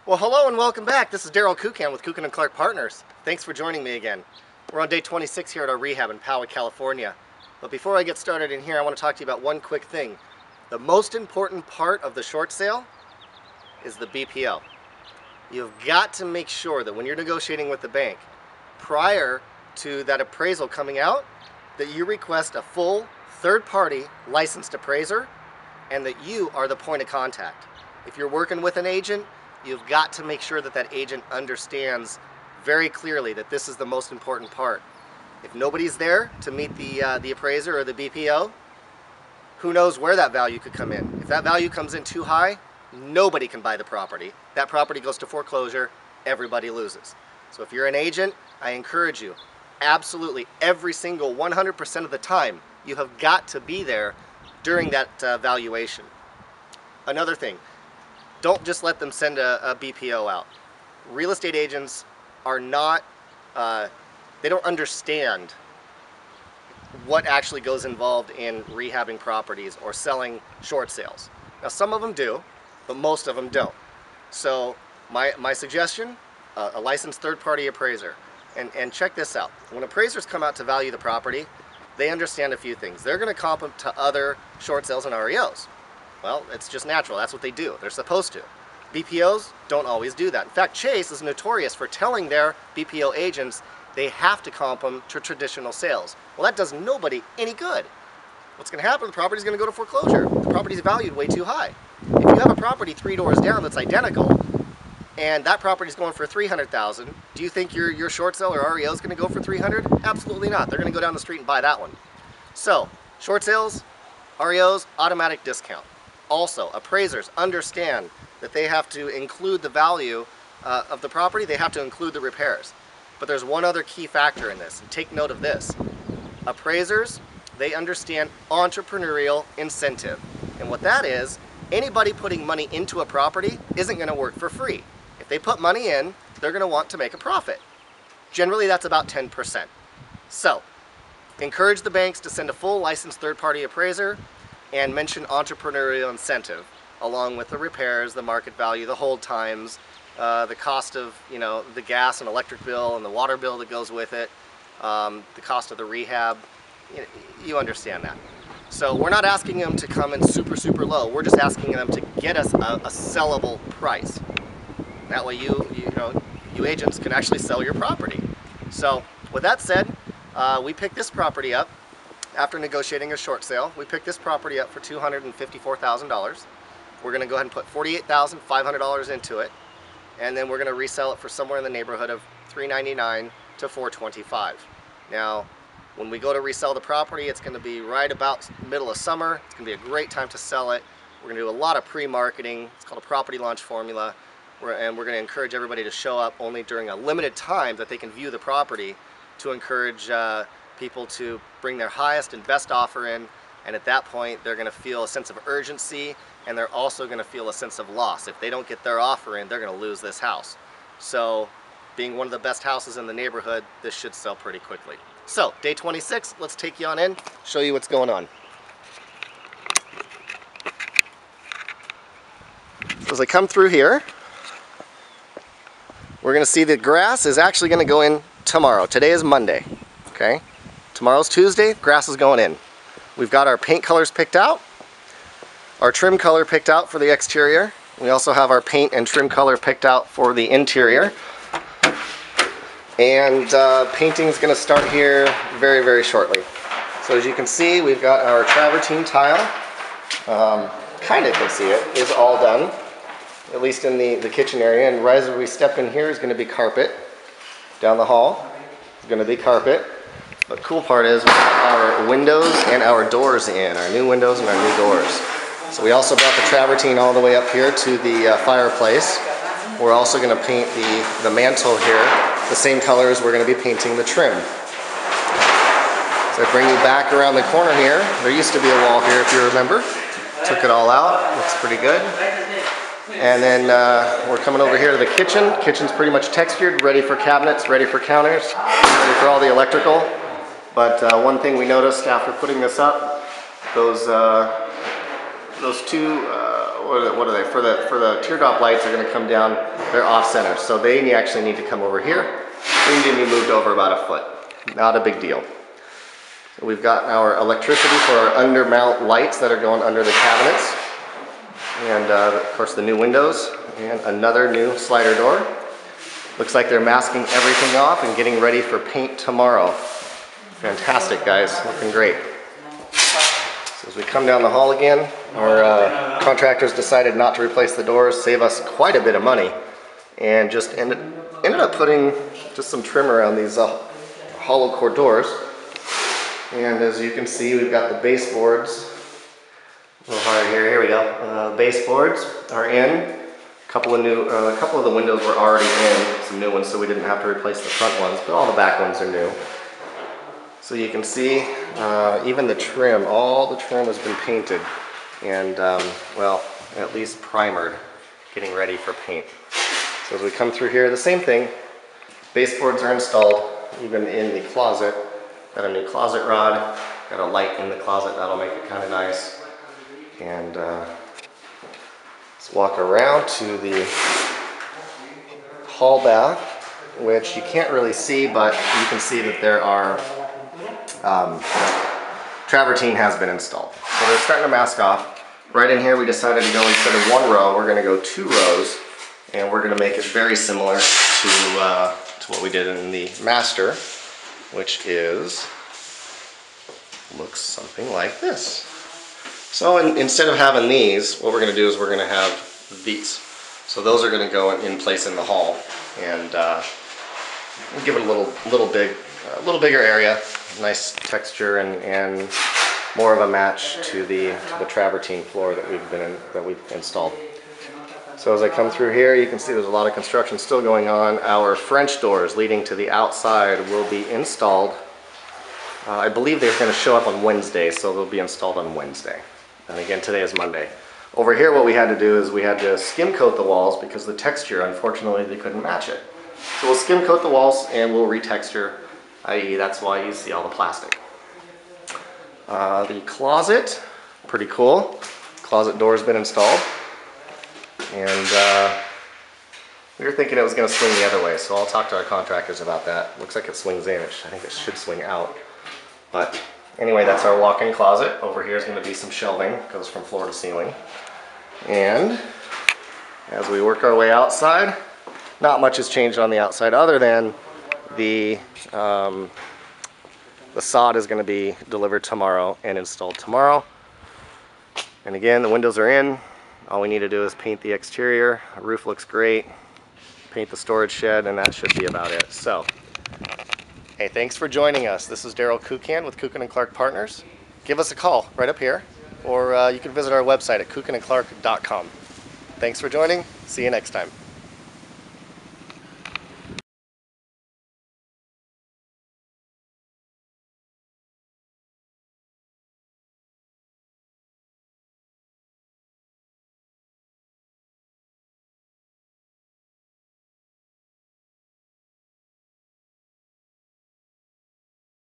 Well, hello and welcome back. This is Daryl Kukan with Kukan & Clark Partners. Thanks for joining me again. We're on day 26 here at our rehab in Poway, California. But before I get started in here, I want to talk to you about one quick thing. The most important part of the short sale is the BPO. You've got to make sure that when you're negotiating with the bank, prior to that appraisal coming out, that you request a full third-party licensed appraiser and that you are the point of contact. If you're working with an agent, you've got to make sure that that agent understands very clearly that this is the most important part. If nobody's there to meet the appraiser or the BPO, who knows where that value could come in. If that value comes in too high, nobody can buy the property. That property goes to foreclosure, everybody loses. So if you're an agent, I encourage you, absolutely every single 100% of the time, you have got to be there during that valuation. Another thing, don't just let them send a BPO out. Real estate agents are not, they don't understand what actually goes involved in rehabbing properties or selling short sales. Now some of them do, but most of them don't. So my suggestion, a licensed third-party appraiser. And check this out. When appraisers come out to value the property, they understand a few things. They're going to comp them to other short sales and REOs. Well, it's just natural. That's what they do. They're supposed to. BPOs don't always do that. In fact, Chase is notorious for telling their BPO agents they have to comp them to traditional sales. Well, that does nobody any good. What's going to happen? The property's going to go to foreclosure. The property's valued way too high. If you have a property 3 doors down that's identical, and that property's going for $300,000, do you think your short sale or REO is going to go for $300,000? Absolutely not. They're going to go down the street and buy that one. So, short sales, REOs, automatic discount. Also, appraisers understand that they have to include the value of the property, they have to include the repairs. But there's one other key factor in this, and take note of this. Appraisers, they understand entrepreneurial incentive. And what that is, anybody putting money into a property isn't going to work for free. If they put money in, they're going to want to make a profit. Generally, that's about 10%. So, encourage the banks to send a full licensed third-party appraiser and mention entrepreneurial incentive, along with the repairs, the market value, the hold times, the cost of, the gas and electric bill and the water bill that goes with it, the cost of the rehab. You understand that. So we're not asking them to come in super, super low. We're just asking them to get us a sellable price. That way you agents can actually sell your property. So with that said, we picked this property up after negotiating a short sale. We picked this property up for $254,000. We're going to go ahead and put $48,500 into it, and then we're going to resell it for somewhere in the neighborhood of $399 to $425. Now, when we go to resell the property, it's going to be right about middle of summer. It's going to be a great time to sell it. We're going to do a lot of pre-marketing. It's called a property launch formula, and we're going to encourage everybody to show up only during a limited time that they can view the property to encourage people to bring their highest and best offer in, and at that point they're going to feel a sense of urgency, and they're also going to feel a sense of loss. If they don't get their offer in, they're going to lose this house. So being one of the best houses in the neighborhood, this should sell pretty quickly. So day 26, let's take you on in, show you what's going on. So as I come through here, we're going to see the grass is actually going to go in tomorrow. Today is Monday, okay? Tomorrow's Tuesday, grass is going in. We've got our paint colors picked out, our trim color picked out for the exterior. We also have our paint and trim color picked out for the interior. And painting is going to start here very, very shortly. So as you can see, we've got our travertine tile, kind of can see it, is all done, at least in the kitchen area. And right as we step in here is going to be carpet. Down the hall is going to be carpet. But cool part is we have our windows and our doors in, our new windows and our new doors. So we also brought the travertine all the way up here to the fireplace. We're also going to paint the mantle here the same color as we're going to be painting the trim. So I bring you back around the corner here. There used to be a wall here if you remember. Took it all out. Looks pretty good. And then we're coming over here to the kitchen. Kitchen's pretty much textured, ready for cabinets, ready for counters, ready for all the electrical. But one thing we noticed after putting this up, those two what are they? For the teardrop lights are going to come down, they're off center. So they actually need to come over here. They need to be moved over about a foot. Not a big deal. So we've got our electricity for our undermount lights that are going under the cabinets. And of course the new windows and another new slider door. Looks like they're masking everything off and getting ready for paint tomorrow. Fantastic, guys, looking great. So as we come down the hall again, our contractors decided not to replace the doors, save us quite a bit of money, and just ended up putting just some trim around these hollow core doors. And as you can see, we've got the baseboards. A little higher here. Here we go. Baseboards are in. A couple of the windows were already in, some new ones, so we didn't have to replace the front ones, but all the back ones are new. So you can see even the trim, all the trim has been painted and, well, at least primered, getting ready for paint. So as we come through here, the same thing. Baseboards are installed, even in the closet. Got a new closet rod, got a light in the closet, that'll make it kind of nice. And let's walk around to the hall bath, which you can't really see, but you can see that there are travertine has been installed. So they're starting to mask off. Right in here we decided to go, instead of one row, we're going to go 2 rows, and we're going to make it very similar to what we did in the master, which looks something like this. So instead of having these, what we're going to do is we're going to have these. So those are going to go in place in the hall, and give it a little bigger area, nice texture, and more of a match to the travertine floor that we've installed. So as I come through here, you can see there's a lot of construction still going on. Our French doors leading to the outside will be installed. I believe they're going to show up on Wednesday, so they'll be installed on Wednesday. And again, today is Monday. Over here, what we had to do is we had to skim coat the walls because the texture, unfortunately, they couldn't match it. So we'll skim coat the walls and we'll retexture, i.e. that's why you see all the plastic. The closet, pretty cool. Closet door's been installed. And we were thinking it was going to swing the other way, so I'll talk to our contractors about that. Looks like it swings in, which I think it should swing out. But anyway, that's our walk-in closet. Over here is going to be some shelving, goes from floor to ceiling. And as we work our way outside, not much has changed on the outside other than the sod is going to be delivered tomorrow and installed tomorrow. And again, the windows are in. All we need to do is paint the exterior. The roof looks great. Paint the storage shed, and that should be about it. So, hey, thanks for joining us. This is Daryl Kukan with Kukan & Clark Partners. Give us a call right up here, or you can visit our website at kukanandclark.com. Thanks for joining. See you next time.